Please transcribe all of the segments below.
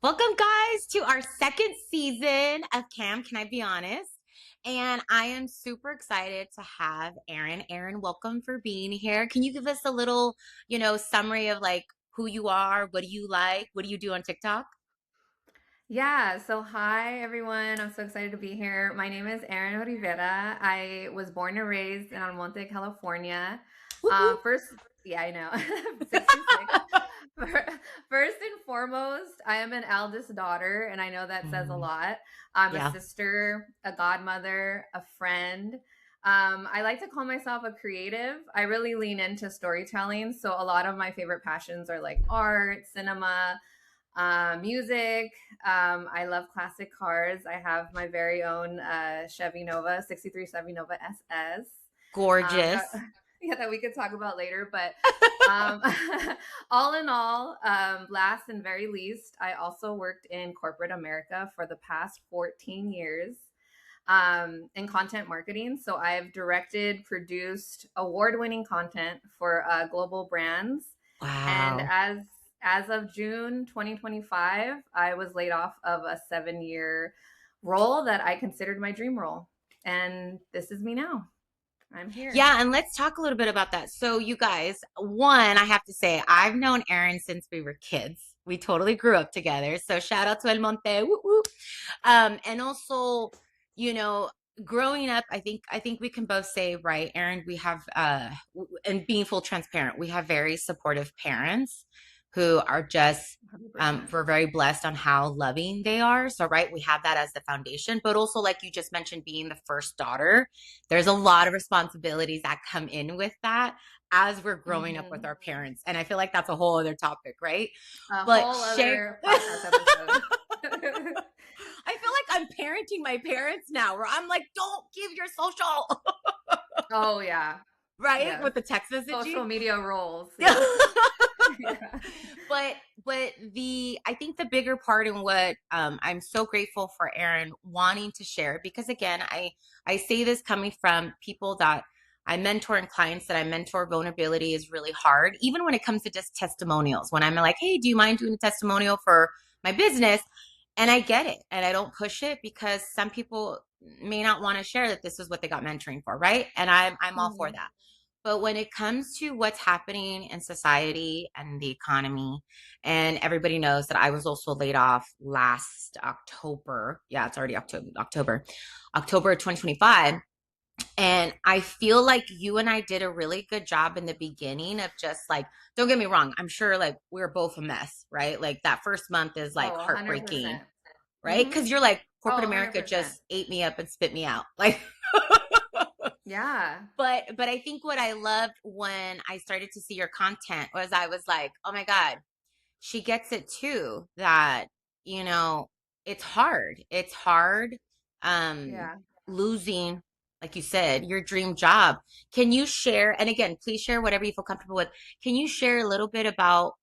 Welcome, guys, to our second season of Cam. Can I be honest? And I am super excited to have Erin. Erin, welcome for being here. Can you give us a little, summary of like who you are? What do you like? What do you do on TikTok? Yeah, so hi everyone. I'm so excited to be here. My name is Erin Rivera. I was born and raised in Almonte, California. Whoop, whoop. First, yeah, I know, 66. Fir- First and foremost, I am an eldest daughter, and I know that says a Mm, lot. I'm a yeah. sister, a godmother, a friend. I like to call myself a creative. I really lean into storytelling. So a lot of my favorite passions are like art, cinema, music. I love classic cars. I have my very own Chevy Nova, 63 Chevy Nova SS. Gorgeous. That, yeah, that we could talk about later. But um, all in all, last and very least, I also worked in corporate America for the past 14 years in content marketing. So I've directed, produced award-winning content for global brands, and Wow. as of June 2025, I was laid off of a 7-year role that I considered my dream role, and this is me now. I'm here. Yeah, and let's talk a little bit about that. So, you guys, one, I have to say, I've known Erin since we were kids. We totally grew up together. So, shout out to El Monte. Woo woo. And also, you know, growing up, I think we can both say, right, Erin, we have and being full transparent, we have very supportive parents who are just 100%. we're very blessed on how loving they are. So, right, we have that as the foundation. But also, like you just mentioned, being the first daughter, there's a lot of responsibilities that come in with that as we're growing up with Hmm. our parents. And I feel like that's a whole other topic, right? A But whole share. other podcast episode. I feel like I'm parenting my parents now, where I'm like, don't give your social, Oh yeah, right? yes. With the text messaging. Social media roles. Yeah. Yes. Yeah. but I think the bigger part in what I'm so grateful for Erin wanting to share, because again, I say this coming from people that I mentor and clients that I mentor. Vulnerability is really hard, even when it comes to just testimonials. When I'm like, hey, do you mind doing a testimonial for my business? And I get it, and I don't push it because some people may not want to share that this is what they got mentoring for, right? And I'm all for Mhm. that. But when it comes to what's happening in society and the economy, and everybody knows that I was also laid off last October. Yeah, it's already October 2025. And I feel like you and I did a really good job in the beginning of just like, don't get me wrong, I'm sure like we're both a mess, right? Like that first month is like Oh, heartbreaking, 100%. right? Mm-hmm. Because you're like, corporate Oh, America 100%. just ate me up and spit me out. Like, Yeah. but I think what I loved when I started to see your content was I was like, oh my God, she gets it too, that, you know, it's hard. It's hard um Yeah. losing, like you said, your dream job. Can you share, and again, please share whatever you feel comfortable with. Can you share a little bit about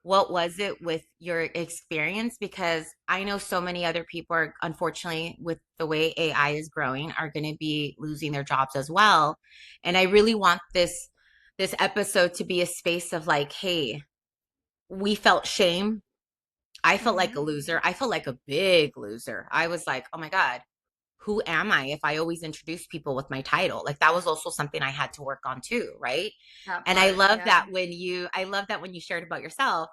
what was it with your experience? Because I know so many other people are, unfortunately, with the way AI is growing, are going to be losing their jobs as well. And I really want this episode to be a space of like, hey, we felt shame. I felt like a Mm-hmm. loser. I felt like a big loser. I was like, oh my God, who am I if I always introduce people with my title? Like that was also something I had to work on too, right? That And I part. love Yeah. that when you shared about yourself,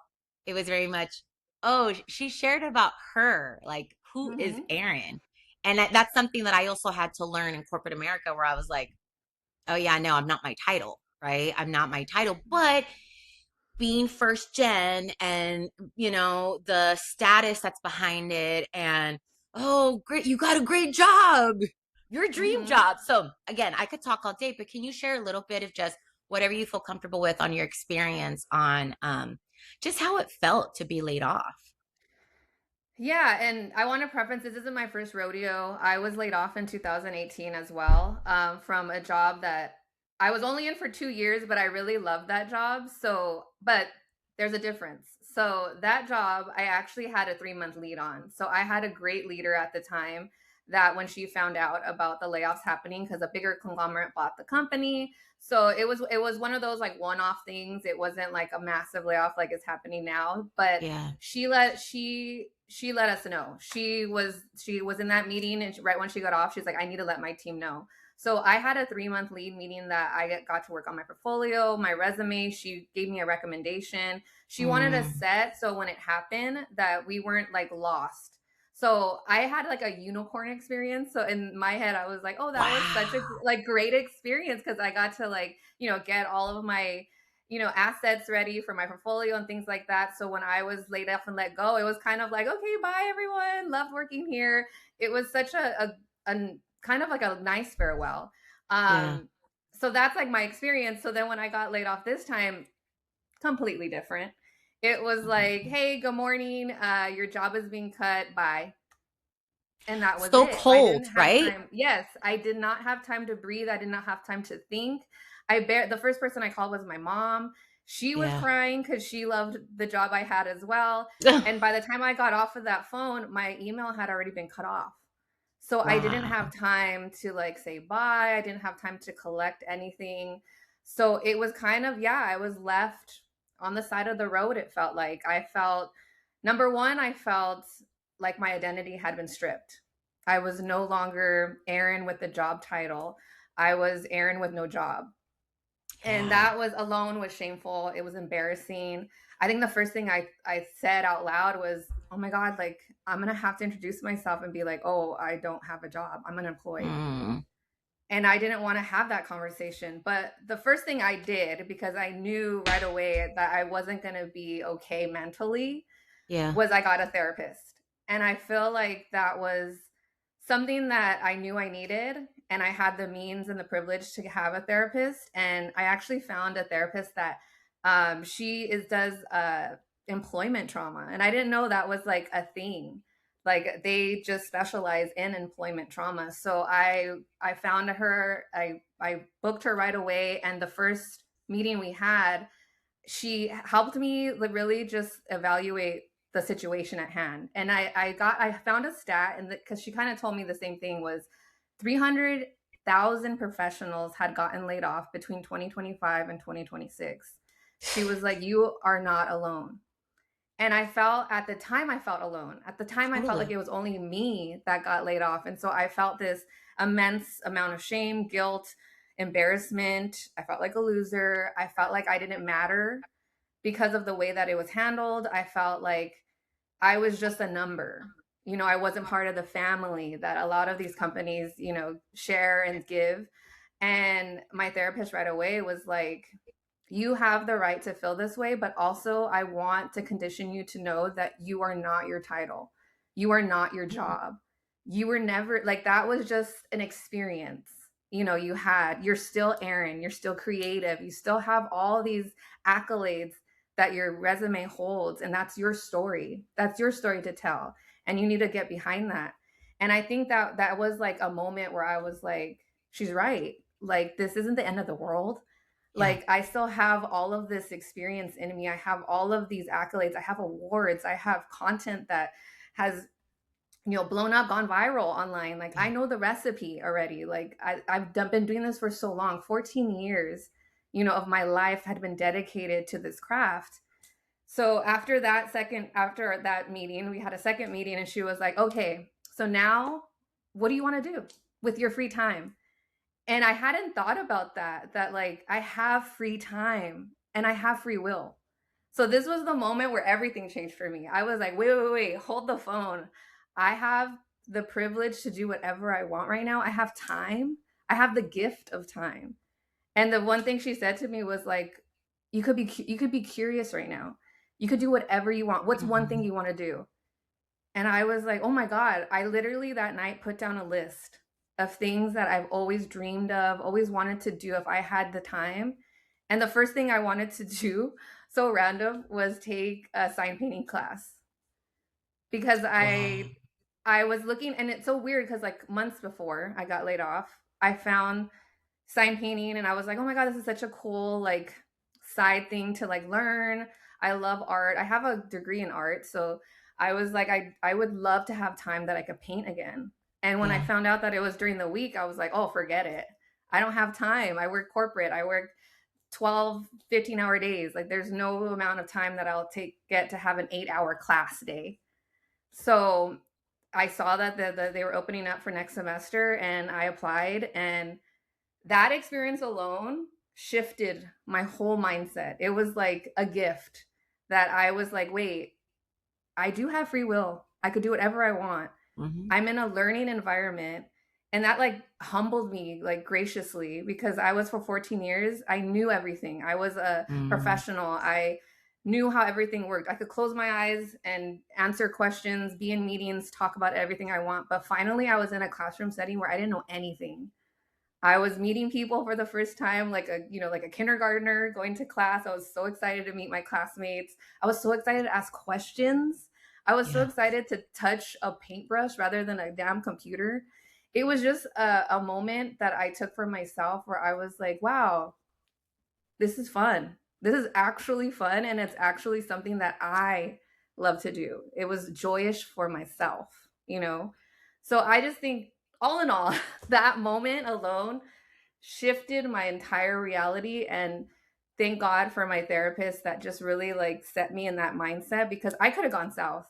it was very much, oh, she shared about her, like who is Mm-hmm. Erin? And that's something that I also had to learn in corporate America, where I was like, oh yeah, no, I'm not my title, right? I'm not my title, but being first gen and the status that's behind it, and oh great, you got a great job, your dream Mm-hmm. job. So again, I could talk all day, but can you share a little bit of just whatever you feel comfortable with on your experience on just how it felt to be laid off? Yeah, and I want to preference this isn't my first rodeo. I was laid off in 2018 as well, from a job that I was only in for 2 years, but I really loved that job. So, but there's a difference. So that job, I actually had a 3-month lead on. So I had a great leader at the time that when she found out about the layoffs happening, because a bigger conglomerate bought the company. So it was one of those like one-off things. It wasn't like a massive layoff like it's happening now, but Yeah. she let us know. She was in that meeting, and right when she got off, she's like, I need to let my team know. So I had a 3 month lead meeting that I got to work on my portfolio, my resume. She gave me a recommendation. She wanted a Mm. set so when it happened that we weren't like lost. So I had like a unicorn experience. So in my head, I was like, oh, that was such a Wow. like great experience, because I got to like, get all of my, assets ready for my portfolio and things like that. So when I was laid off and let go, it was kind of like, okay, bye everyone. Loved working here. It was such a kind of like a nice farewell. Yeah. So that's like my experience. So then when I got laid off this time, completely different. It was like, Mhm. hey, good morning. Your job is being cut. Bye. And that was So it. I didn't cold, have right? time. Yes, I did not have time to breathe. I did not have time to think. The first person I called was my mom. She was Yeah. crying because she loved the job I had as well. And by the time I got off of that phone, my email had already been cut off. So I didn't have Wow. time to like say bye. I didn't have time to collect anything. So it was kind of, yeah, I was left on the side of the road. It felt like number one, I felt like my identity had been stripped. I was no longer Erin with the job title. I was Erin with no job. And Yeah. that was alone was shameful. It was embarrassing. I think the first thing I said out loud was, oh my God, like I'm gonna have to introduce myself and be like, oh, I don't have a job. I'm unemployed. Mm. And I didn't want to have that conversation. But the first thing I did, because I knew right away that I wasn't gonna be okay mentally, Yeah. was I got a therapist. And I feel like that was something that I knew I needed. And I had the means and the privilege to have a therapist. And I actually found a therapist that does employment trauma. And I didn't know that was like a thing. Like they just specialize in employment trauma. So I found her, I booked her right away. And the first meeting we had, she helped me really just evaluate the situation at hand. And I found a stat, and because she kind of told me the same thing, was 300,000 professionals had gotten laid off between 2025 and 2026. She was like, you are not alone. And at the time, I felt alone. At the time, I felt like Totally. it was only me that got laid off. And so I felt this immense amount of shame, guilt, embarrassment. I felt like a loser. I felt like I didn't matter because of the way that it was handled. I felt like I was just a number. I wasn't part of the family that a lot of these companies, share and give. And my therapist right away was like, you have the right to feel this way, but also I want to condition you to know that you are not your title. You are not your Mhm. job. You were never like that was just an experience. You're still Erin, you're still creative, you still have all these accolades that your resume holds, and that's your story. That's your story to tell. And you need to get behind that. And I think that that was like a moment where I was like, she's right. Like this isn't the end of the world. Yeah. Like I still have all of this experience in me. I have all of these accolades. I have awards. I have content that has blown up, gone viral online. Like I Yeah. know the recipe already. Like been doing this for so long. 14 years, of my life had been dedicated to this craft. So after that meeting, we had a second meeting, and she was like, okay, so now what do you want to do with your free time? And I hadn't thought about that like I have free time and I have free will. So this was the moment where everything changed for me. I was like, wait, hold the phone. I have the privilege to do whatever I want right now. I have time. I have the gift of time. And the one thing she said to me was like, you could be curious right now. You could do whatever you want. What's one thing Mhm. you want to do? And I was like, oh my God. I literally that night put down a list of things that I've always dreamed of, always wanted to do if I had the time. And the first thing I wanted to do, so random, was take a sign painting class, because Wow. I was looking, and it's so weird because like months before I got laid off, I found sign painting, and I was like, oh my God, this is such a cool like side thing to like learn. I love art. I have a degree in art, so I was like, I would love to have time that I could paint again. And when I Yeah. found out that it was during the week, I was like, oh, forget it. I don't have time. I work corporate. I work 12, 15-hour days. Like there's no amount of time that I'll get to have an 8-hour class day. So I saw that they were opening up for next semester and I applied, and that experience alone shifted my whole mindset. It was like a gift that I was like, wait, I do have free will. I could do whatever I want. Hmm. I'm in a learning environment, and that like humbled me like graciously, because I was for 14 years, I knew everything. I was a Mm. professional. I knew how everything worked. I could close my eyes and answer questions, be in meetings, talk about everything I want. But finally I was in a classroom setting where I didn't know anything. I was meeting people for the first time, like like a kindergartner going to class. I was so excited to meet my classmates. I was so excited to ask questions. I was so Yeah. excited to touch a paintbrush rather than a damn computer. It was just a moment that I took for myself where I was like, wow, this is fun. This is actually fun. And it's actually something that I love to do. It was joyous for myself. So I just think, all in all, that moment alone shifted my entire reality. And thank God for my therapist that just really like set me in that mindset, because I could have gone south.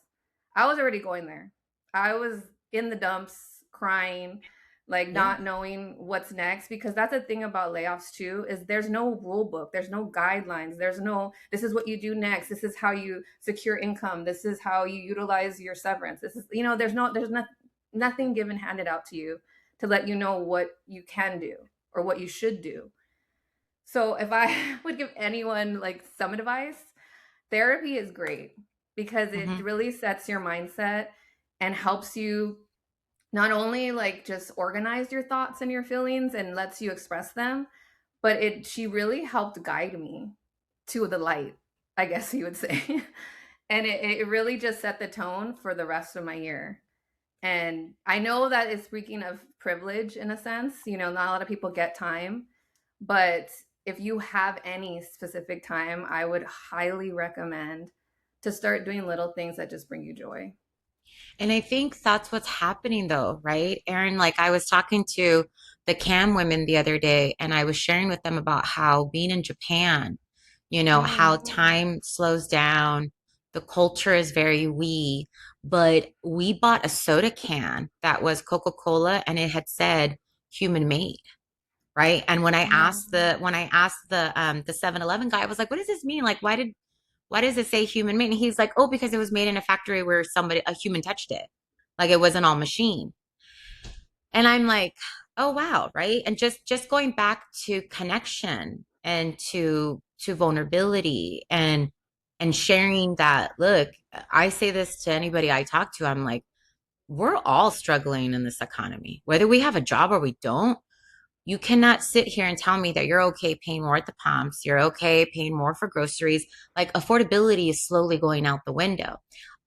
I was already going there. I was in the dumps crying, like Yeah. not knowing what's next, because that's the thing about layoffs too, is there's no rule book, there's no guidelines, there's no this is what you do next, this is how you secure income, this is how you utilize your severance, this is nothing given handed out to you to let you know what you can do or what you should do. So if I would give anyone like some advice, therapy is great because it Hmm. really sets your mindset and helps you not only like just organize your thoughts and your feelings and lets you express them, but it she really helped guide me to the light, I guess you would say. And it really just set the tone for the rest of my year. And I know that it's speaking of privilege in a sense, not a lot of people get time, but if you have any specific time, I would highly recommend to start doing little things that just bring you joy. And I think that's what's happening though, right? Erin, like I was talking to the CAM women the other day and I was sharing with them about how being in Japan, how Mm. time slows down, the culture is very we, but we bought a soda can that was Coca-Cola and it had said human made. Right. And Oh. when I asked the 7-Eleven guy, I was like, what does this mean? Like, why does it say human made? And he's like, oh, because it was made in a factory where a human touched it. Like it wasn't all machine. And I'm like, oh wow, right? And just going back to connection and to vulnerability and sharing that, look, I say this to anybody I talk to, I'm like, we're all struggling in this economy. Whether we have a job or we don't, you cannot sit here and tell me that you're okay paying more at the pumps, you're okay paying more for groceries. Like affordability is slowly going out the window.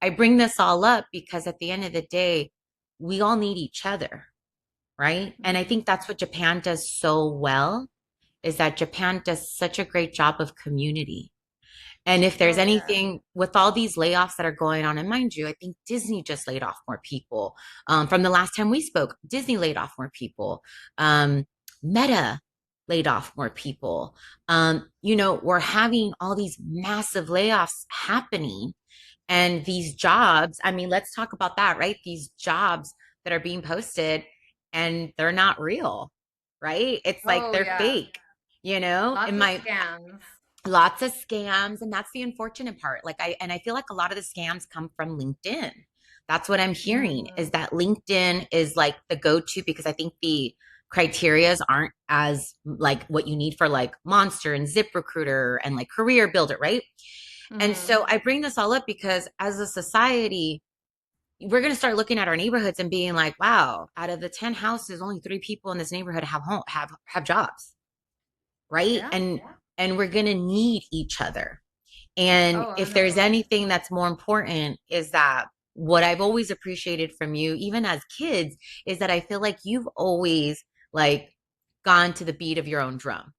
I bring this all up because at the end of the day, we all need each other, right? And I think that's what Japan does so well is that Japan does such a great job of community. And if there's Oh yeah. anything with all these layoffs that are going on, and mind you, I think Disney just laid off more people. From the last time we spoke, Disney laid off more people. Meta laid off more people. We're having all these massive layoffs happening. And these jobs, I mean, let's talk about that, right? These jobs that are being posted and they're not real, right? It's like Oh they're yeah. fake, you know? In Lots of my scams. lots of scams, and that's the unfortunate part. I feel like a lot of the scams come from LinkedIn. That's what I'm hearing is Mm. that LinkedIn is like the go-to because I think the criterias aren't as like what you need for like Monster and ZipRecruiter and like Career Builder, right? And Mm. so I bring this all up because as a society, we're going to start looking at our neighborhoods and being like, wow, out of the 10 houses, only 3 people in this neighborhood have have jobs, right? Yeah. And we're going to need each other. And Oh, if there's 100%. anything that's more important is that what I've always appreciated from you, even as kids, is that I feel like you've always like gone to the beat of your own drum,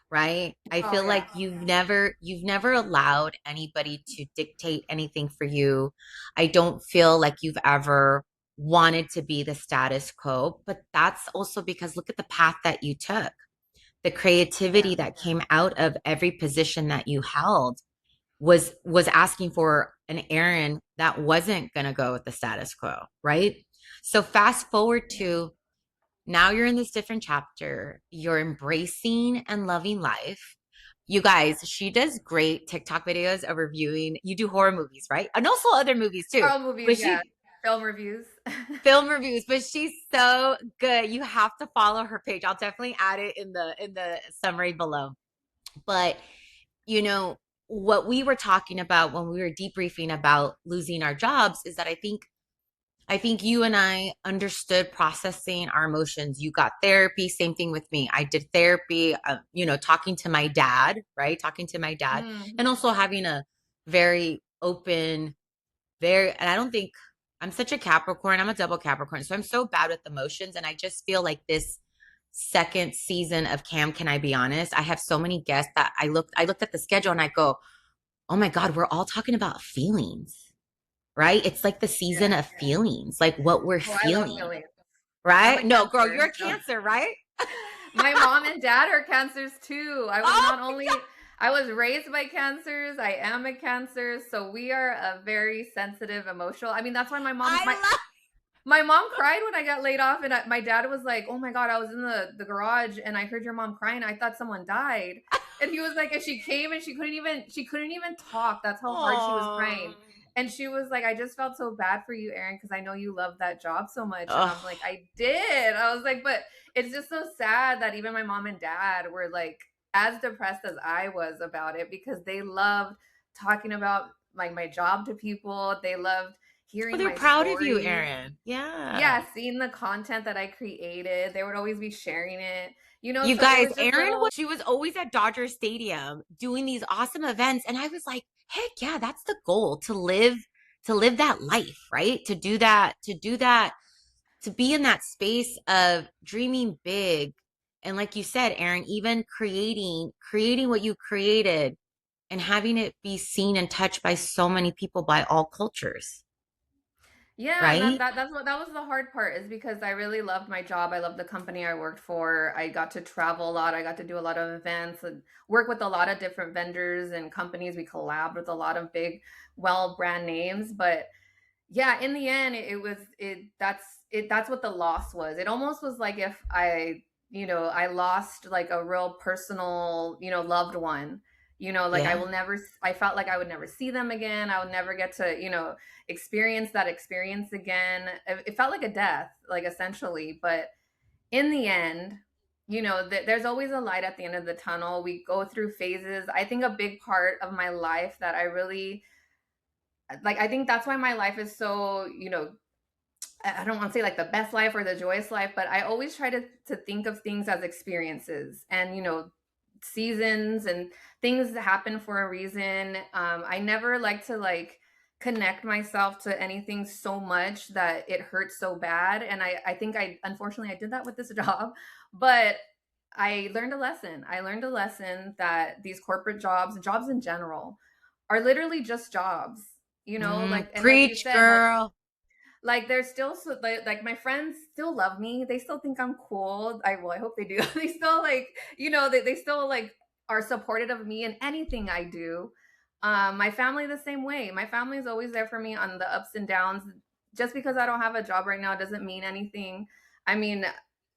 right? I Oh feel yeah. like you've never allowed anybody to dictate anything for you. I don't feel like you've ever wanted to be the status quo. But that's also because look at the path that you took, the Yeah. creativity that came out of every position that you held was asking for an Erin that wasn't going to go with the status quo, right? So fast forward Yeah. to now you're in this different chapter. You're embracing and loving life. You guys, she does great TikTok videos of reviewing. You do horror movies, right? And also other movies too. Horror movies, But yeah. she Film reviews. film reviews, but she's so good. You have to follow her page. I'll definitely add it in the summary below. But you know, what we were talking about when we were debriefing about losing our jobs is that I think you and I understood processing our emotions. You got therapy, same thing with me. I did therapy, talking to my dad, right? Talking to my dad, Mm. and also having a very open, and I don't think I'm such a Capricorn. I'm a double Capricorn. So I'm so bad with emotions. And I just feel like this second season of Cam, Can I Be Honest? I have so many guests that I looked at the schedule and I go, oh my God, we're all talking about feelings, right? It's like the season Yeah. of feelings, like what we're Oh, I love feeling, feelings. I'm a right? No, girl, you're Cancer. a No. Cancer, right? My mom and dad are cancers too. I was Oh not only I was raised by cancers, I am a cancer, so we are a very sensitive, emotional. I mean, that's why I love my mom cried when I got laid off, and my dad was like, "Oh my god, I was in the garage and I heard your mom crying. I thought someone died." And he was like, and she came and she couldn't even talk. That's how hard she was oh crying. And she was like, "I just felt so bad for you, Erin, because I know you love that job so much." And I'm oh like, "I did." I was like, but it's just so sad that even my mom and dad were like as depressed as I was about it because they loved talking about like my job to people. They loved well, hearing they're my proud of you, stories. Erin. Yeah. Yeah, seeing the content that I created, they would always be sharing it. You So it guys, was just Erin little. she was always at Dodger Stadium doing these awesome events. And I was like, heck yeah, that's the goal, to live that life, right? To do that, to be in that space of dreaming big. And like you said, Erin, even creating what you created and having it be seen and touched by so many people, by all cultures, Yeah, and right? that was the hard part is because I really loved my job. I loved the company I worked for. I got to travel a lot. I got to do a lot of events and work with a lot of different vendors and companies. We collabed with a lot of big, well brand names, but yeah, in the end it was that's what the loss was. It almost was like if I lost like a real personal, loved one. Like Yeah. I felt like I would never see them again. I would never get to, experience that experience again. It felt like a death, like essentially, but in the end, there's always a light at the end of the tunnel. We go through phases. I think a big part of my life that I really like, I think that's why my life is so, I don't want to say like the best life or the joyous life, but I always try to think of things as experiences and, seasons and things that happen for a reason. I never like to like connect myself to anything so much that it hurts so bad. And I think unfortunately I did that with this job, but I learned a lesson. I learned a lesson that these corporate jobs in general, are literally just jobs, and like you Preach, said, girl. like they're still so like my friends still love me. They still think I'm cool. I hope they do. They still like, they still like are supportive of me in anything I do. My family the same way. My family is always there for me on the ups and downs. Just because I don't have a job right now doesn't mean anything. I mean,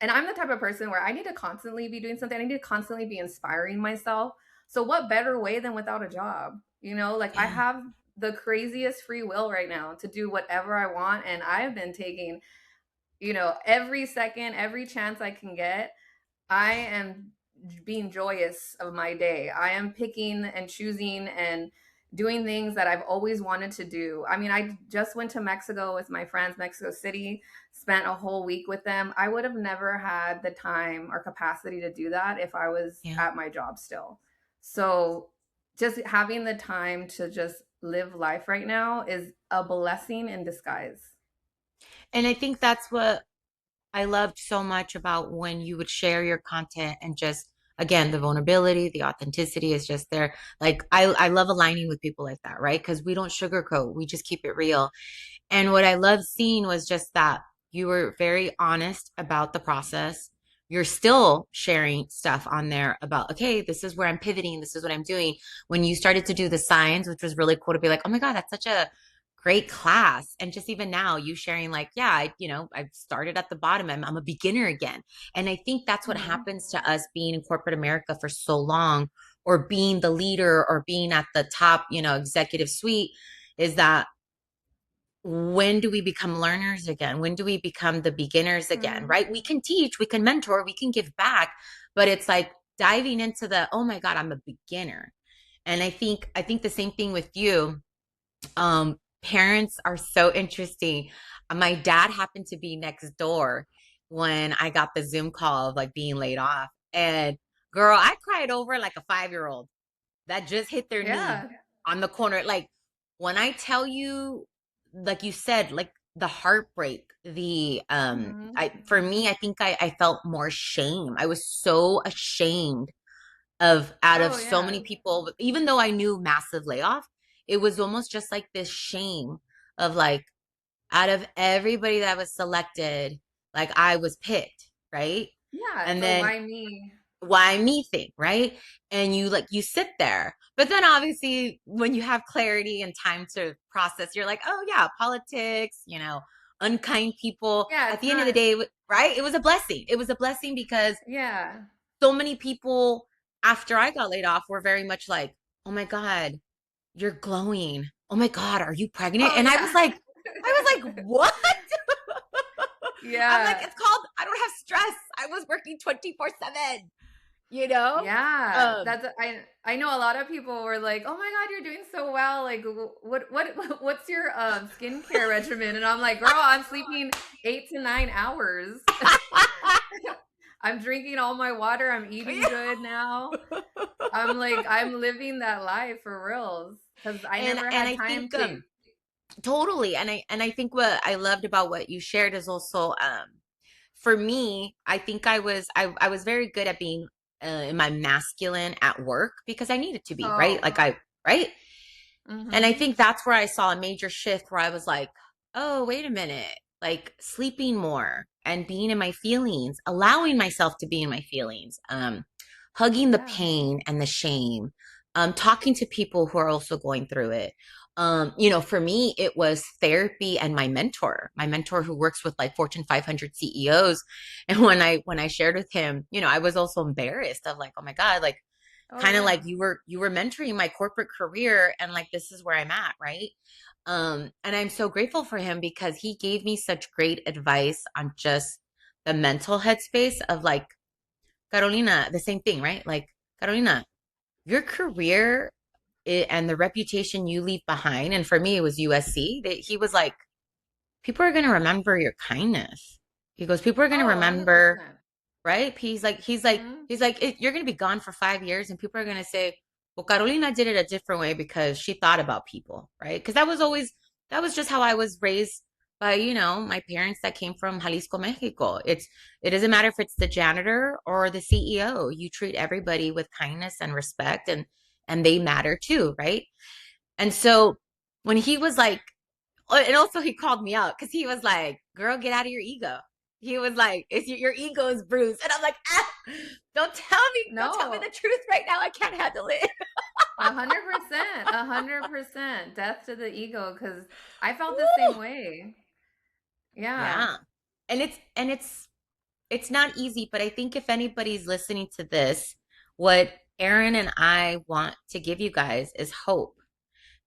and I'm the type of person where I need to constantly be doing something. I need to constantly be inspiring myself. So what better way than without a job? Like I Yeah. have the craziest free will right now to do whatever I want. And I've been taking, every second, every chance I can get. I am being joyous of my day. I am picking and choosing and doing things that I've always wanted to do. I mean, I just went to Mexico with my friends, Mexico City, spent a whole week with them. I would have never had the time or capacity to do that if I was Yeah. at my job still. So, just having the time to just live life right now is a blessing in disguise. And I think that's what I loved so much about when you would share your content and just again, the vulnerability, the authenticity is just there. Like I love aligning with people like that, right? Because we don't sugarcoat, we just keep it real. And what I loved seeing was just that you were very honest about the process. You're still sharing stuff on there about, okay, this is where I'm pivoting. This is what I'm doing. When you started to do the signs, which was really cool to be like, oh my God, that's such a great class. And just even now, you sharing like, yeah, I've started at the bottom. I'm a beginner again. And I think that's what Mhm. happens to us being in corporate America for so long, or being the leader or being at the top, executive suite, is that when do we become learners again? When do we become the beginners again? Mhm. Right? We can teach, we can mentor, we can give back, but it's like diving into the, oh my God, I'm a beginner. And I think the same thing with you. Parents are so interesting. My dad happened to be next door when I got the Zoom call of like being laid off. And girl, I cried over like a 5-year old that just hit their knee Yeah. on the corner. Like when I tell you, like you said, like the heartbreak, the Mhm. I for me, I think I felt more shame. I was so ashamed of out of Oh, so yeah. many people, even though I knew massive layoff, it was almost just like this shame of like out of everybody that was selected, like I was picked, right? Yeah, it's And a then why me? why me thing, right? And you sit there. But then obviously when you have clarity and time to process, you're like, oh yeah, politics, unkind people. Yeah, At it's the end of the not. day, right? It was a blessing. It was a blessing because Yeah. so many people after I got laid off were very much like, oh my God, you're glowing. Oh my God, are you pregnant? Oh, And yeah. I was like, what? I'm like, Yeah. it's called, I don't have stress. I was working 24/7, you know? Yeah, Um, that's I know a lot of people were like, "Oh my God, you're doing so well. Like, what's your skincare regimen?" And I'm like, "Girl, I'm sleeping 8 to 9 hours. I'm drinking all my water. I'm eating good now. I'm like, I'm living that life for reals because I and never and had I time think to." totally. And I think what I loved about what you shared is also for me, I think I was very good at being in my masculine at work because I needed to be, right? Oh, Right? And I mm-hmm. think that's where I saw a major shift where I was like, oh, wait a minute. Like sleeping more and being in my feelings, allowing myself to be in my feelings, hugging the Yeah. pain and the shame, talking to people who are also going through it. For me, it was therapy and my mentor who works with like Fortune 500 CEOs. And when I shared with him, I was also embarrassed of like, oh my God, like Oh, kind of like yeah. you were mentoring my corporate career and like this is where I'm at, right? And I'm so grateful for him because he gave me such great advice on just the mental headspace of like, Carolina, the same thing, right? Like, Carolina, your career and the reputation you leave behind, and for me it was USC, that he was like, people are going to remember your kindness. He goes, people are going to Oh, remember, 100%. right? Mm-hmm. He's like, you're going to be gone for 5 years, and people are going to say, well, Carolina did it a different way because she thought about people, right? Because that was just how I was raised by, my parents that came from Jalisco, Mexico. It doesn't matter if it's the janitor or the CEO. You treat everybody with kindness and respect, and they matter too, right? And so when he was like, and also he called me out because he was like, "Girl, get out of your ego." He was like, "It's your ego is bruised," and I'm like, don't tell me No, the truth right now. I can't handle it." 100%, 100%. Death to the ego, because I felt the same way. Yeah. Yeah, and it's not easy, but I think if anybody's listening to this, what Erin and I want to give you guys is hope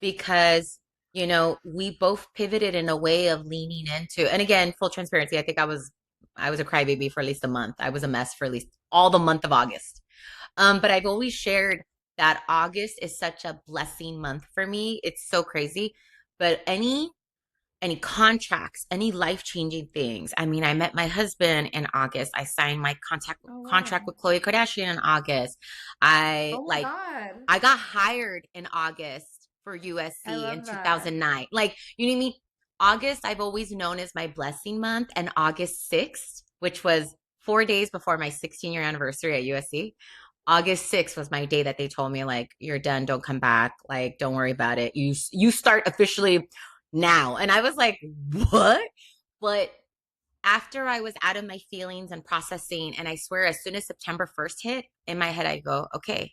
because we both pivoted in a way of leaning into, and again, full transparency, I was a crybaby for at least a month. I was a mess for at least all the month of August. But I've always shared that August is such a blessing month for me. It's so crazy. But any contracts, any life-changing things. I mean, I met my husband in August. I signed my Oh, contract wow. with Khloe Kardashian in August. I Oh my like God. I got hired in August for I USC in love that. 2009. Like, you know what I mean? August, I've always known as my blessing month, and August 6th, which was 4 days before my 16-year anniversary at USC. August 6th was my day that they told me, like, you're done, don't come back, like, don't worry about it. You start officially now. And I was like, what? But after I was out of my feelings and processing, and I swear, as soon as September 1st hit, in my head, I go, okay,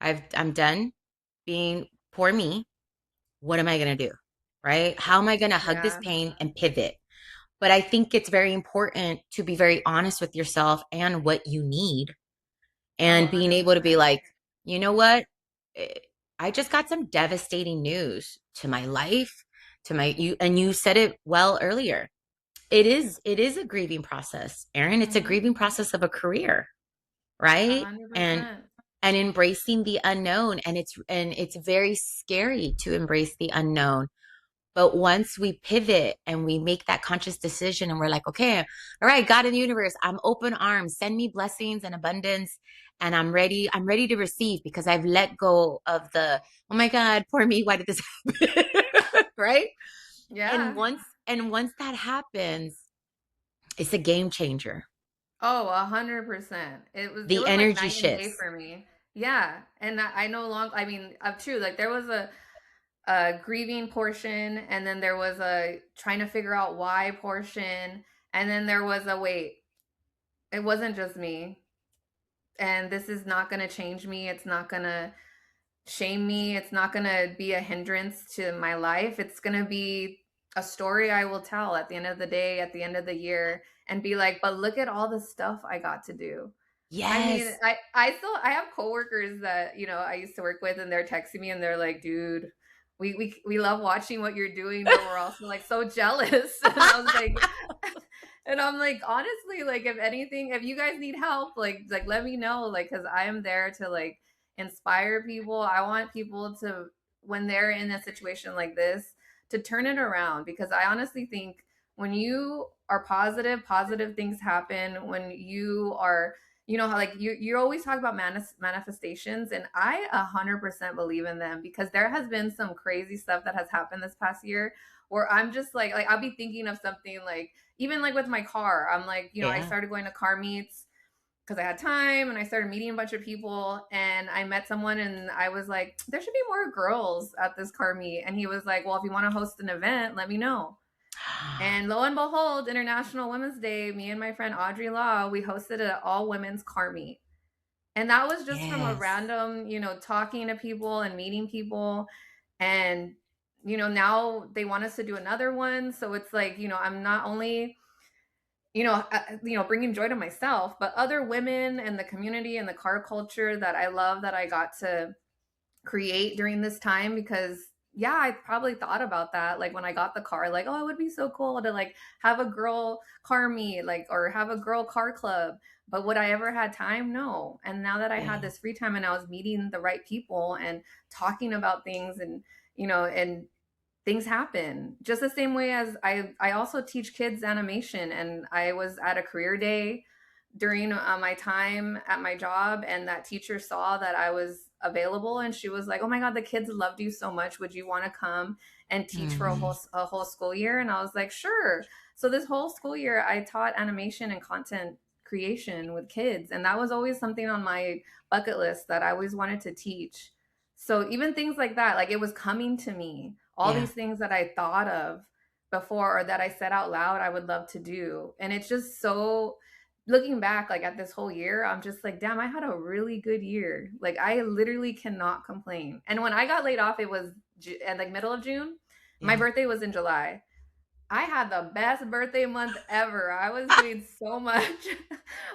I'm done being poor me. What am I gonna do? Right? How am I gonna hug this Yeah. pain and pivot? But I think it's very important to be very honest with yourself and what you need, Oh, and being able to be 100%. like, you know what? Eh, I just got some devastating news to my life, to my you, and you said it well earlier. It is a grieving process, Erin. It's a Mm-hmm. grieving process of a career, right? And 100%. embracing the unknown, and it's very scary to embrace the unknown. But once we pivot and we make that conscious decision and we're like, okay, all right, God in the universe, I'm open arms, send me blessings and abundance. And I'm ready to receive because I've let go of the, oh my God, poor me, why did this happen? Right? And Yeah. once that happens, it's a game changer. Oh, 100%. It The was like energy night and day shifts. for me. Yeah. And I no longer, I mean, true, like there was a grieving portion, and then there was a trying to figure out why portion, and then there was a wait, it wasn't just me. And this is not going to change me. It's not going to shame me. It's not going to be a hindrance to my life. It's going to be a story I will tell at the end of the day, at the end of the year, and be like, but look at all the stuff I got to do. I mean, Yes. I have coworkers that, I used to work with, and they're texting me and they're like, dude, we love watching what you're doing, but we're also like so jealous. And I'm like, honestly, like if anything, if you guys need help, like let me know, like because I am there to like inspire people. I want people to, when they're in a situation like this, to turn it around, because I honestly think when you are positive, positive things happen. When you are, how like you always talk about manifestations, and I 100% believe in them, because there has been some crazy stuff that has happened this past year where I'm just like I'll be thinking of something, like even like with my car, I'm like, I Yeah. started going to car meets because I had time, and I started meeting a bunch of people, and I met someone, and I was like, there should be more girls at this car meet. And he was like, well, if you want to host an event, let me know. And lo and behold, International Women's Day, me and my friend Audrey Law, we hosted an all women's car meet. And that was just from a Yes. random, talking to people and meeting people. And, now they want us to do another one. So it's like, I'm not only, bringing joy to myself, but other women and the community and the car culture that I love, that I got to create during this time. Because yeah, I probably thought about that, like when I got the car, like, oh, it would be so cool to like have a girl car meet, like, or have a girl car club. But would I ever had time? No. And now that I had Yeah. this free time and I was meeting the right people and talking about things, and and things happen just the same way as I also teach kids animation, and I was at a career day during my time at my job, and that teacher saw that I was available, and she was like, oh my god, the kids loved you so much, would you want to come and teach for a Mhm. whole school year? And I was like, sure. So this whole school year I taught animation and content creation with kids, and that was always something on my bucket list that I always wanted to teach. So even things like that, like it was coming to me, all Yeah. these things that I thought of before, or that I said out loud I would love to do. And it's just so, looking back like at this whole year, I'm just like, damn, I had a really good year. Like I literally cannot complain. And when I got laid off, it was at like middle of June. My Yeah. birthday was in July. I had the best birthday month ever. I was doing so much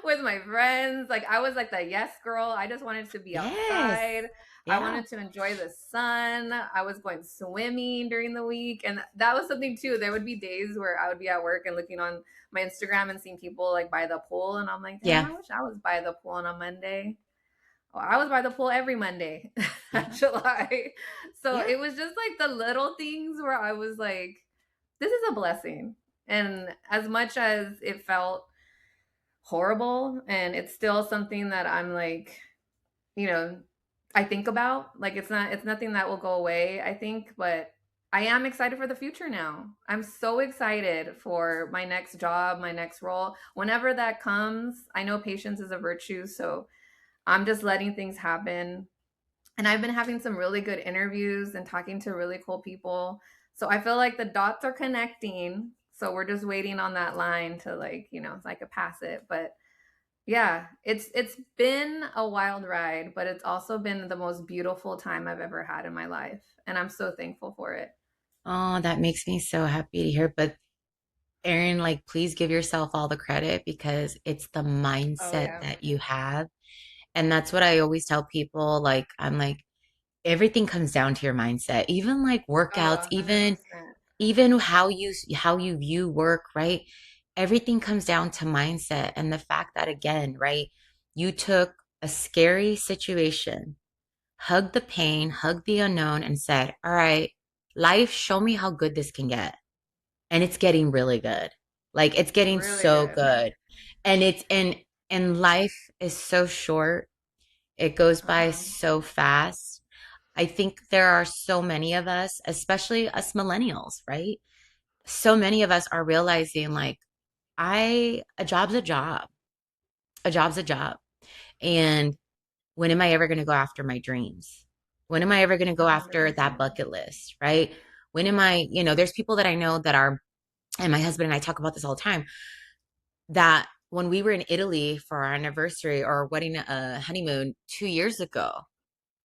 with my friends. Like I was like the yes girl. I just wanted to be Yes. outside. I Yeah. wanted to enjoy the sun. I was going swimming during the week. And that was something too. There would be days where I would be at work and looking on my Instagram and seeing people like by the pool. And I'm like, damn, Yeah. I wish I was by the pool on a Monday. Well, I was by the pool every Monday Yeah. at July. So Yeah. it was just like the little things where I was like, this is a blessing. And as much as it felt horrible, and it's still something that I'm like, you know, I think about, like it's nothing that will go away, I think, but I am excited for the future now. I'm so excited for my next job, my next role, whenever that comes. I know patience is a virtue, so I'm just letting things happen. And I've been having some really good interviews and talking to really cool people. So I feel like the dots are connecting. So we're just waiting on that line to, like, so I could pass it. But yeah, it's been a wild ride, but it's also been the most beautiful time I've ever had in my life. And I'm so thankful for it. Oh, that makes me so happy to hear. But Erin, like, please give yourself all the credit because it's the Oh mindset yeah. that you have. And that's what I always tell people. Like, I'm like, everything comes down to your mindset. Even like Oh, workouts, 100%. even how you view work, right? Everything comes down to mindset and the fact that again, right? You took a scary situation, hugged the pain, hugged the unknown, and said, "All right, life, show me how good this can get." And it's getting really good. Like it's getting Really so good. good. And and life is so short. It goes by Uh-huh. so fast. I think there are so many of us, especially us millennials, right? So many of us are realizing like a job's a job. A job's a job. And when am I ever going to go after my dreams? When am I ever going to go after that 100%. bucket list, right? When am I, there's people that I know that are, and my husband and I talk about this all the time, that when we were in Italy for our anniversary or wedding honeymoon 2 years ago,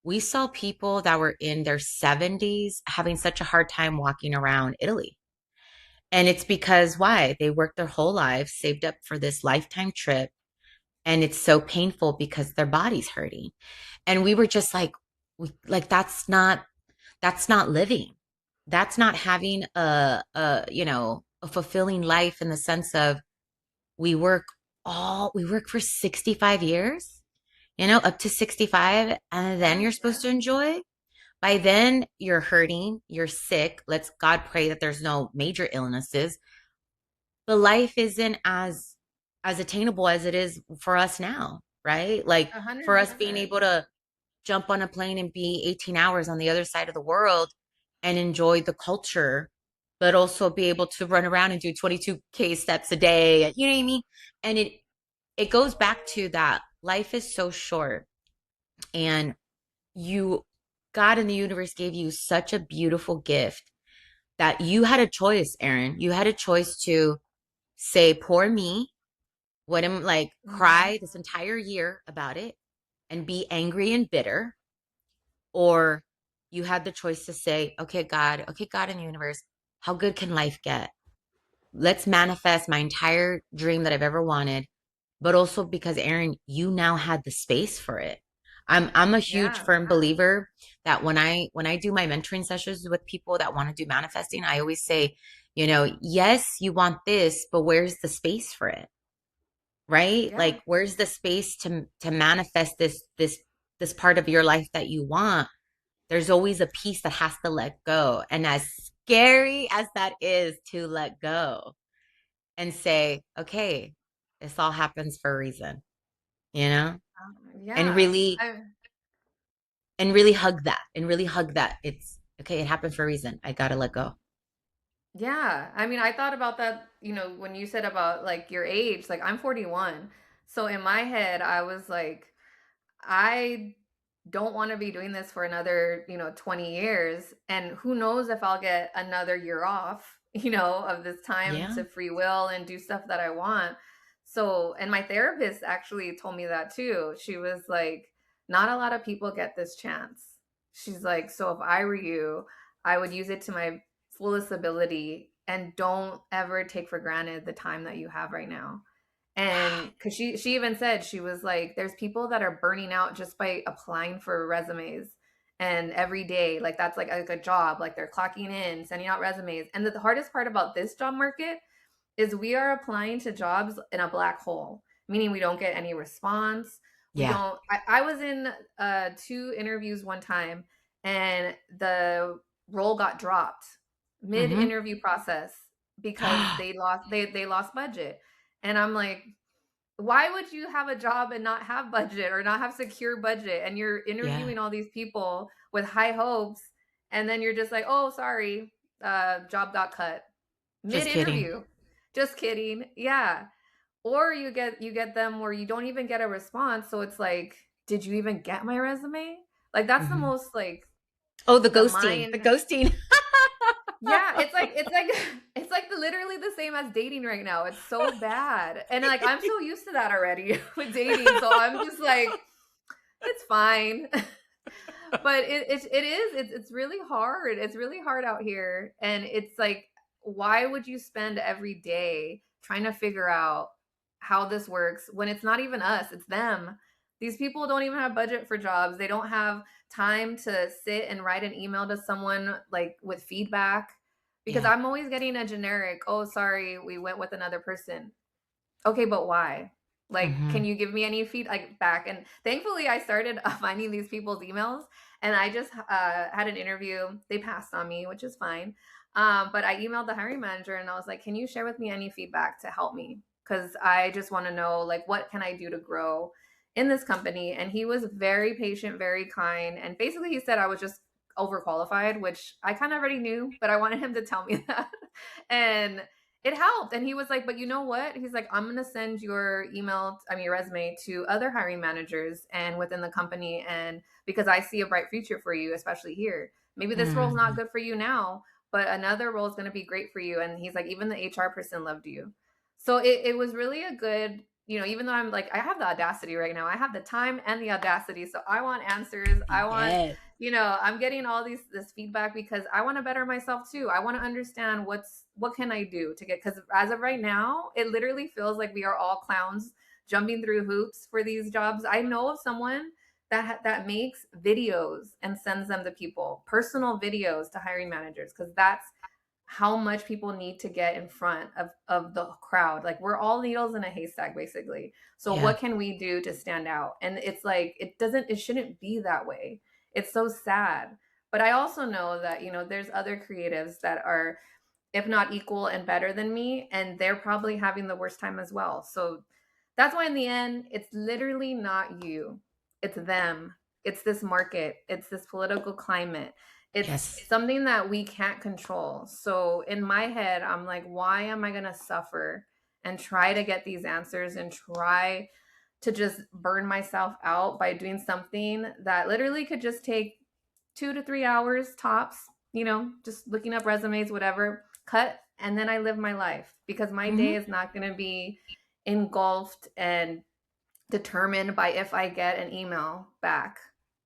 we saw people that were in their 70s having such a hard time walking around Italy. And it's because why? They worked their whole lives, saved up for this lifetime trip, and it's so painful because their body's hurting. And we were just like, like that's not living. That's not having a fulfilling life in the sense of we work for 65 years, up to 65, and then Yeah, you're yeah. supposed to enjoy. By then you're hurting, you're sick. Let's God pray that there's no major illnesses. But life isn't as attainable as it is for us now, right? Like A hundred for us being percent. able to jump on a plane and be 18 hours on the other side of the world and enjoy the culture, but also be able to run around and do 22K steps a day. You know what I mean? And it goes back to that life is so short, and you God and the universe gave you such a beautiful gift that you had a choice, Erin. You had a choice to say, poor me, what am like Hmm. cry this entire year about it and be angry and bitter, or you had the choice to say, okay, God in the universe, how good can life get? Let's manifest my entire dream that I've ever wanted, but also because Erin, you now had the space for it. I'm a huge Yeah. firm believer that when I do my mentoring sessions with people that want to do manifesting, I always say, yes, you want this, but where's the space for it? Right? Yeah. Like where's the space to manifest this part of your life that you want? There's always a piece that has to let go. And as scary as that is to let go and say, okay, this all happens for a reason, you know? And Yeah. really I and really hug that. It's okay, it happened for a reason. I gotta let go. Yeah. I mean, I thought about that, when you said about like your age, like I'm 41. So in my head, I was like, I don't want to be doing this for another, 20 years. And who knows if I'll get another year off, of this time Yeah. to free will and do stuff that I want. So, and my therapist actually told me that too. She was like, not a lot of people get this chance. She's like, so if I were you, I would use it to my fullest ability and don't ever take for granted the time that you have right now. And because she even said, she was like, there's people that are burning out just by applying for resumes, and every day, like that's like a job, like they're clocking in, sending out resumes. And the hardest part about this job market is we are applying to jobs in a black hole, meaning we don't get any response. We Yeah. don't I was in two interviews one time, and the role got dropped mid Mm-hmm. interview process because they lost budget. And I'm like, why would you have a job and not have budget or not have secure budget, and you're Yeah. interviewing all these people with high hopes, and then you're just like, oh, sorry, job got cut mid Just kidding. interview. Just kidding. Yeah. Or you get them where you don't even get a response, so it's like, did you even get my resume? Like that's the Hmm. most like Oh, the the ghosting, the mind. ghosting. Yeah, it's like it's like literally the same as dating right now. It's so bad. And like I'm so used to that already with dating. So I'm just like, it's fine. But it's really hard. It's really hard out here. And it's like, why would you spend every day trying to figure out how this works when it's not even us, it's them. These people don't even have budget for jobs. They don't have time to sit and write an email to someone like with feedback, because Yeah. I'm always getting a generic, oh sorry, we went with another person. Okay, but why? Like, Hmm. can you give me any feedback? And thankfully, I started finding these people's emails, and I just had an interview. They passed on me, which is fine. But I emailed the hiring manager, and I was like, "Can you share with me any feedback to help me? Because I just want to know, like, what can I do to grow in this company?" And he was very patient, very kind, and basically, he said I was just overqualified, which I kind of already knew, but I wanted him to tell me that. And it helped. And he was like, but you know what? He's like, I'm going to send your your resume to other hiring managers and within the company. And because I see a bright future for you, especially here. Maybe this role's not Hmm. good for you now, but another role is going to be great for you. And he's like, even the HR person loved you. So it was really a good, even though I'm like, I have the audacity right now, I have the time and the audacity. So I want answers. I want, Yes. I'm getting all this feedback because I want to better myself too. I want to understand what can I do to get, because as of right now, it literally feels like we are all clowns jumping through hoops for these jobs. I know of someone that makes videos and sends them to people, personal videos to hiring managers, because that's how much people need to get in front of the crowd. Like we're all needles in a haystack basically. So Yeah. what can we do to stand out? And it's like it shouldn't be that way. It's so sad. But I also know that, there's other creatives that are, if not equal and better than me, and they're probably having the worst time as well. So that's why in the end, it's literally not you. It's them. It's this market. It's this political climate. It's Yes. something that we can't control. So in my head, I'm like, why am I going to suffer and try to get these answers and try to just burn myself out by doing something that literally could just take 2 to 3 hours tops, just looking up resumes, whatever, cut, and then I live my life, because my day Hmm. is not going to be engulfed and determined by if I get an email back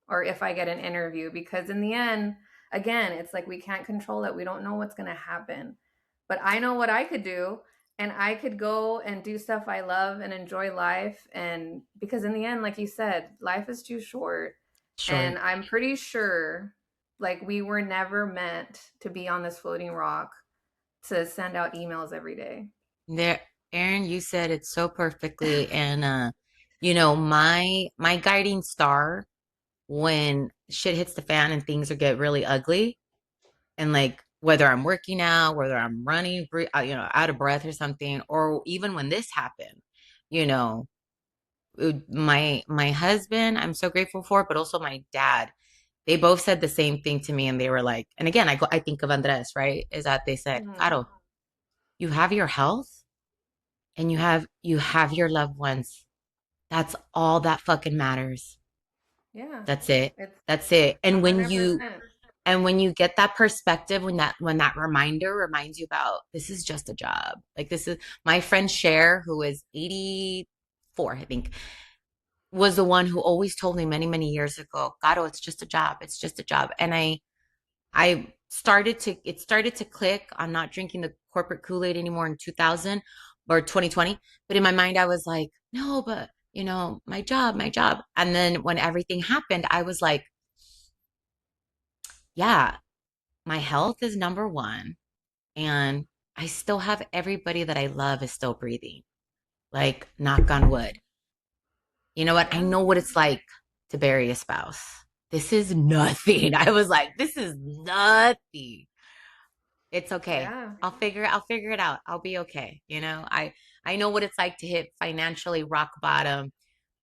or if I get an interview. Because in the end, again, it's like we can't control it. We don't know what's going to happen. But I know what I could do. And I could go and do stuff I love and enjoy life. And because in the end, like you said, life is too short. And Short. I'm pretty sure like we were never meant to be on this floating rock to send out emails every day. There, Erin, you said it so perfectly. And my guiding star when shit hits the fan and things are get really ugly, and like whether I'm working out, whether I'm running, out of breath or something, or even when this happened, you know, my husband, I'm so grateful for, but also my dad. They both said the same thing to me, and they were like, and again, I think of Andres, right? Is that they said, Mhm. Caro, you have your health and you have your loved ones. That's all that fucking matters. Yeah, That's it. it's That's it. And when you 100%. and when you get that perspective, when that reminder reminds you about this is just a job. Like this is my friend Cher, who is 84, I think, was the one who always told me many, many years ago, Gato, it's just a job. It's just a job. And it started to click on not drinking the corporate Kool-Aid anymore in 2000 or 2020. But in my mind, I was like, no, but my job, my job. And then when everything happened, I was like, yeah, my health is number one. And I still have everybody that I love is still breathing. Like, knock on wood. You know what? I Yeah. know what it's like to bury a spouse. This is nothing. I was like, this is nothing. It's okay. Yeah. I'll figure it out. I'll be okay. I know what it's like to hit financially rock bottom,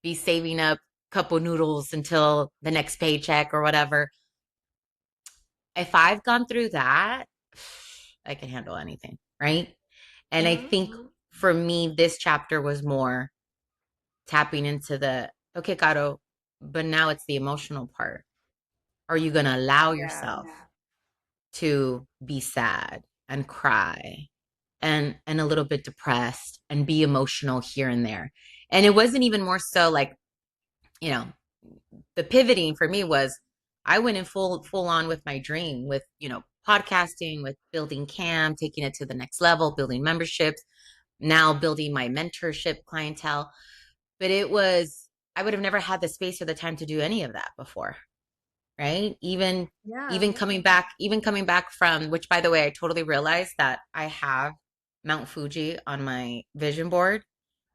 be saving up a couple noodles until the next paycheck or whatever. If I've gone through that, I can handle anything, right? And I Mhm. think for me, this chapter was more tapping into okay, Caro, But now it's the emotional part. Are you going to allow Yeah. yourself to be sad and cry and a little bit depressed and be emotional here and there? And it wasn't even more so like, you know, the pivoting for me was I went in full on with my dream with, podcasting, with building Cam, taking it to the next level, building memberships, now building my mentorship clientele. But it was, I would have never had the space or the time to do any of that before, right? Yeah. Even coming back from, which by the way, I totally realized that I have Mount Fuji on my vision board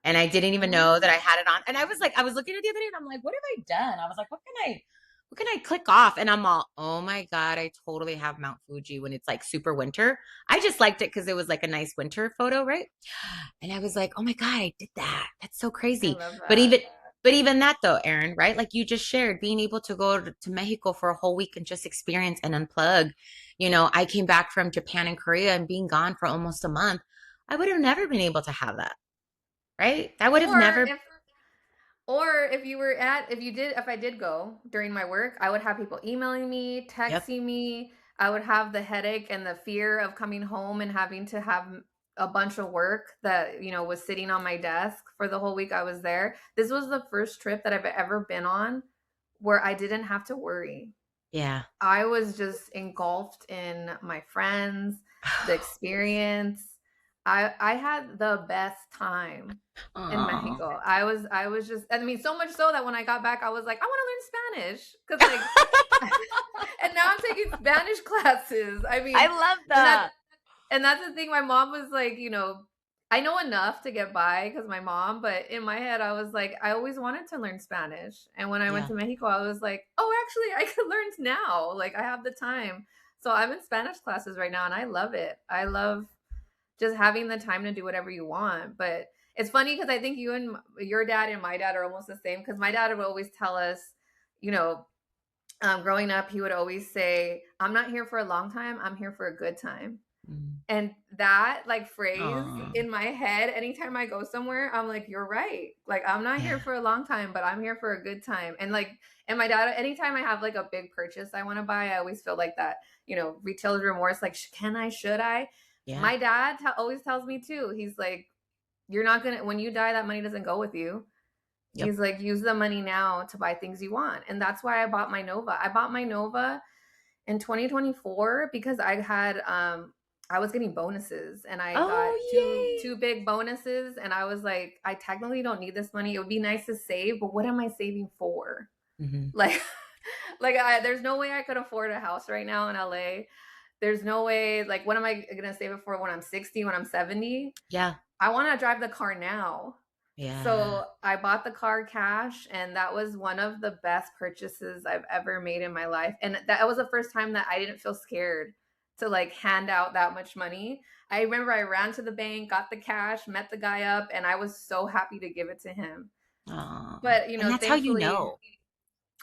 and I didn't even know that I Mm. had it on. And I was like, I was looking at it the other day and I'm like, what have I done? I was like, what can I click off? And I'm all, oh my God, I totally have Mount Fuji when it's like super winter. I just liked it because it was like a nice winter photo, right? And I was like, oh my God, I did that. That's so I crazy. love But that. even but even that though, Erin, right? Like you just shared, being able to go to Mexico for a whole week and just experience and unplug. I came back from Japan and Korea and being gone for almost a month. I would have never been able to have that, right? That would have Or never. if I did go during my work, I would have people emailing me, Yep. texting me. I would have the headache and the fear of coming home and having to have a bunch of work that, was sitting on my desk for the whole week I was there. This was the first trip that I've ever been on where I didn't have to worry. Yeah. I was just engulfed in my friends, the experience. I had the best time in Oh. Mexico. I was just, I mean, so much so that when I got back I was like, I want to learn Spanish cuz like and now I'm taking Spanish classes. I I mean, love and that that. and that's the thing. My mom was like, I know enough to get by because my mom, but in my head, I was like, I always wanted to learn Spanish. And when I went Yeah. to Mexico, I was like, oh, actually, I could learn now. Like, I have the time. So I'm in Spanish classes right now and I love it. I love just having the time to do whatever you want. But it's funny because I think you and your dad and my dad are almost the same because my dad would always tell us, you know, growing up, he would always say, I'm not here for a long time. I'm here for a good time. Mm. And that like phrase Oh. in my head, anytime I go somewhere, I'm like, you're right. Like, I'm not here Yeah. for a long time, but I'm here for a good time. And my dad, anytime I have like a big purchase I want to buy, I always feel like that, retailer's remorse, like, can I, should I? Yeah. My dad always tells me too. He's like, you're not going to, when you die, that money doesn't go with you. Yep. He's like, use the money now to buy things you want. And that's why I bought my Nova. I bought my Nova in 2024 because I was getting bonuses and I got Oh, two big bonuses and I was like, I technically don't need this money. It would be nice to save, but what am I saving for? yay. Hmm. Like there's no way I could afford a house right now in LA. There's no way, like, what am I going to save it for when I'm 60, when I'm 70? Yeah. I want to drive the car now. Yeah. So I bought the car cash, and that was one of the best purchases I've ever made in my life. And that was the first time that I didn't feel scared to like hand out that much money. I remember I ran to the bank, got the cash, met the guy up, and I was so happy to give it to him. Oh. But, And that's how you thankfully, know.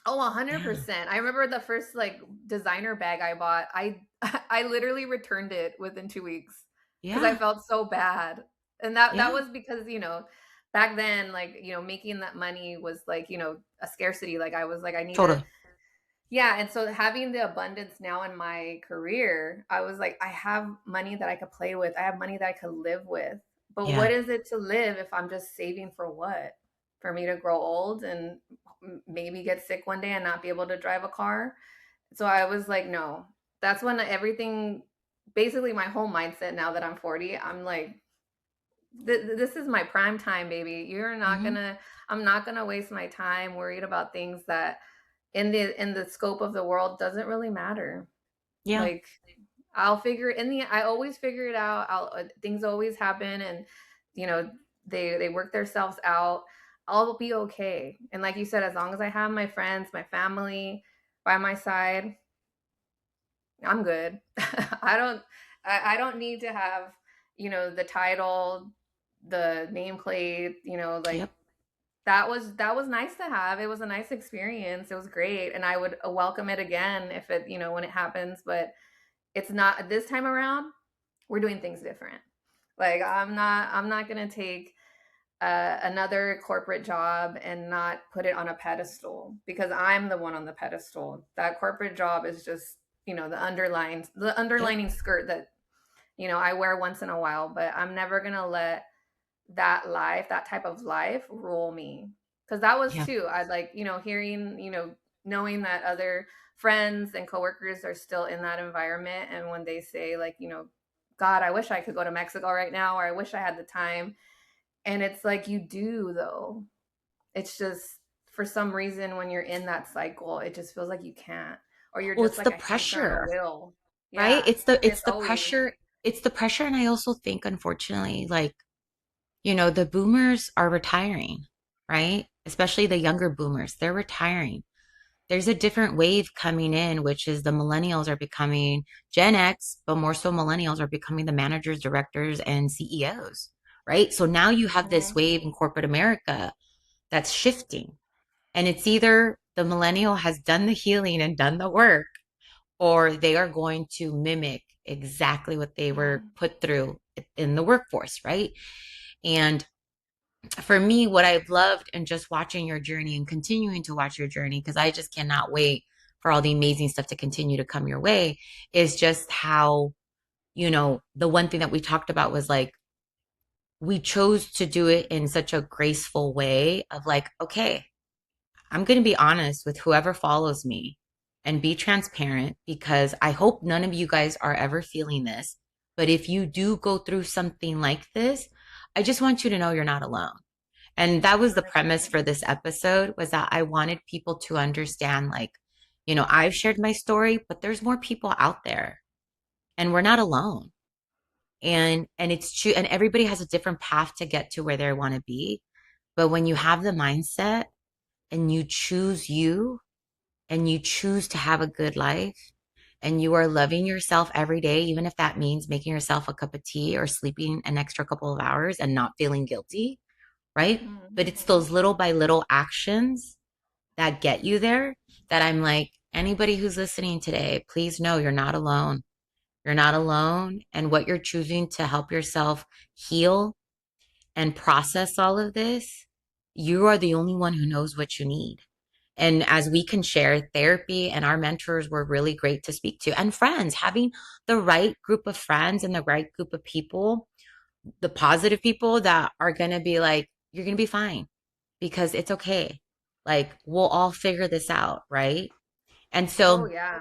oh, Yeah. 100%. I remember the first like designer bag I bought. I literally returned it within 2 weeks because I Yeah. felt so bad. And that Yeah. was because, back then, like, making that money was like, a scarcity. Like, I was like, I need to, Totally. yeah. And so having the abundance now in my career, I was like, I have money that I could play with. I have money that I could live with. But what Yeah. is it to live if I'm just saving for what? For me to grow old and maybe get sick one day and not be able to drive a car? So I was like, no. That's when everything, basically my whole mindset now that I'm 40, I'm like, this is my prime time, baby. Hmm. I'm not gonna waste my time worried about things that in the scope of the world doesn't really matter. Yeah. Like, I always figure it out. Things always happen, and you know they work themselves out. I'll be okay. And like you said, as long as I have my friends, my family by my side, I'm good. I don't need to have, the title, the nameplate, like, Yep. that was nice to have. It was a nice experience. It was great, and I would welcome it again if it, when it happens, but it's not this time around. We're doing things different. Like, I'm not going to take another corporate job and not put it on a pedestal because I'm the one on the pedestal. That corporate job is just, the Yep. underlining skirt that, I wear once in a while, but I'm never going to let that type of life rule me. Cause that was Yeah. too, I'd like, hearing, knowing that other friends and coworkers are still in that environment. And when they say like, God, I wish I could go to Mexico right now, or I wish I had the time. And it's like, you do though. It's just for some reason when you're in that cycle, it just feels like you can't, or you're Well, just it's like the a hamster on a pressure, wheel. right? Yeah. And It's it's the always, pressure. It's the pressure. And I also think, unfortunately, like, the boomers are retiring, right? Especially the younger boomers, they're retiring. There's a different wave coming in, which is the millennials are becoming Gen X, but more so millennials are becoming the managers, directors, and CEOs, right? So now you have this mhm. wave in corporate America that's shifting. And it's either the millennial has done the healing and done the work, or they are going to mimic exactly what they were Mhm. put through in the workforce, right? And for me, what I've loved and just watching your journey and continuing to watch your journey, because I just cannot wait for all the amazing stuff to continue to come your way, is just how, the one thing that we talked about was like, we chose to do it in such a graceful way of like, okay, I'm going to be honest with whoever follows me and be transparent because I hope none of you guys are ever feeling this. But if you do go through something like this, I just want you to know you're not alone. And that was the premise 100%. for this episode was that I wanted people to understand like, I've shared my story, but there's more people out there and we're not alone. And it's true and everybody has a different path to get to where they want to be. But when you have the mindset and you choose you and you choose to have a good life and you are loving yourself every day, even if that means making yourself a cup of tea or sleeping an extra couple of hours and not feeling guilty, right? But it's Mhm. those little by little actions that get you there that I'm like, anybody who's listening today, please know you're not alone. You're not alone. And what you're choosing to help yourself heal and process all of this, you are the only one who knows what you need. And as we can share, therapy and our mentors were really great to speak to, and friends, having the right group of friends and the right group of people, the positive people that are going to be like, you're going to be fine because it's okay. Like, we'll all figure this out. Right. And Oh so, yeah.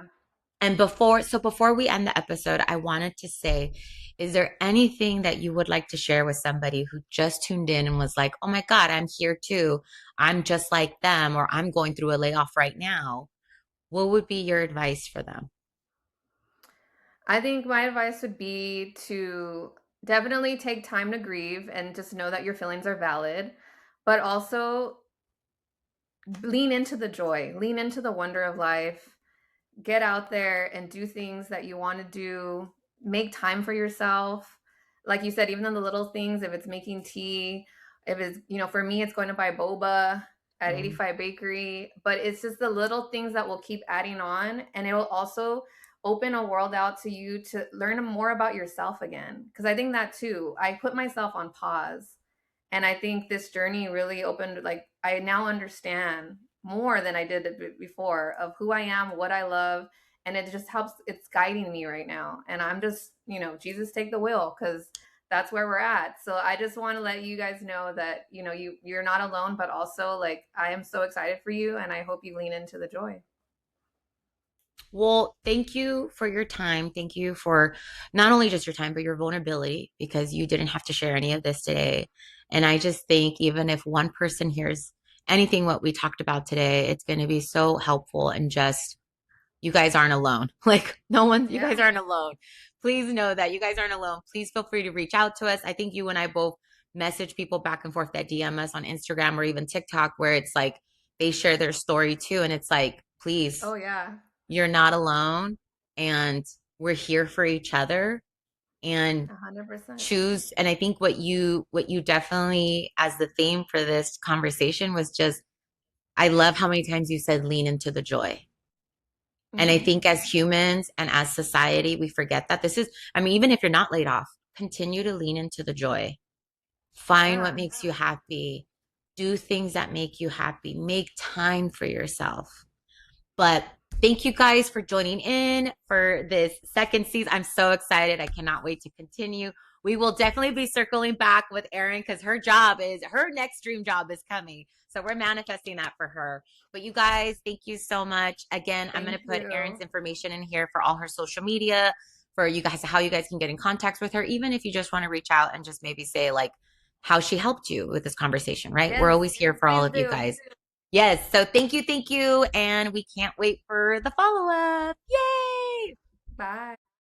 before we end the episode, I wanted to say, is there anything that you would like to share with somebody who just tuned in and was like, oh my God, I'm here too. I'm just like them, or I'm going through a layoff right now. What would be your advice for them? I think my advice would be to definitely take time to grieve and just know that your feelings are valid, but also lean into the joy, lean into the wonder of life, get out there and do things that you want to do, make time for yourself. Like you said, even in the little things, if it's making tea, if it's, for me, it's going to buy boba at Mm. 85 Bakery, but it's just the little things that will keep adding on. And it will also open a world out to you to learn more about yourself again. Because I think that too, I put myself on pause. And I think this journey really opened, like, I now understand more than I did before of who I am, what I love, and it just helps. It's guiding me right now, and I'm just, Jesus, take the wheel, because that's where we're at. So I just want to let you guys know that you're not alone, but also like I am so excited for you, and I hope you lean into the joy. Well, thank you for your time. Thank you for not only just your time, but your vulnerability because you didn't have to share any of this today. And I just think even if one person hears anything what we talked about today, it's going to be so helpful and just you guys aren't alone. Like no one, you guys Yeah. aren't alone. Please know that you guys aren't alone. Please feel free to reach out to us. I think you and I both message people back and forth that DM us on Instagram or even TikTok where it's like they share their story too. And it's like, please, Oh yeah. you're not alone and we're here for each other and 100%. choose. And I think what you definitely as the theme for this conversation was just, I love how many times you said lean into the joy. And I Hmm. think as humans and as society, we forget that this is, I mean, even if you're not laid off, continue to lean into the joy Find what Yeah. makes you happy. Do things that make you happy. Make time for yourself. But thank you guys for joining in for this second season. I'm so excited. I cannot wait to continue. We will definitely be circling back with Erin because her next dream job is coming. So we're manifesting that for her. But you guys, thank you so much. Again, I'm going Thank to put Erin's you. information in here for all her social media, for you guys, how you guys can get in contact with her, even if you just want to reach out and just maybe say, like, how she helped you with this conversation, right? We're Yes, always here for all please of you do. guys. Yes. So thank you. Thank you. And we can't wait for the follow up. Yay. Bye.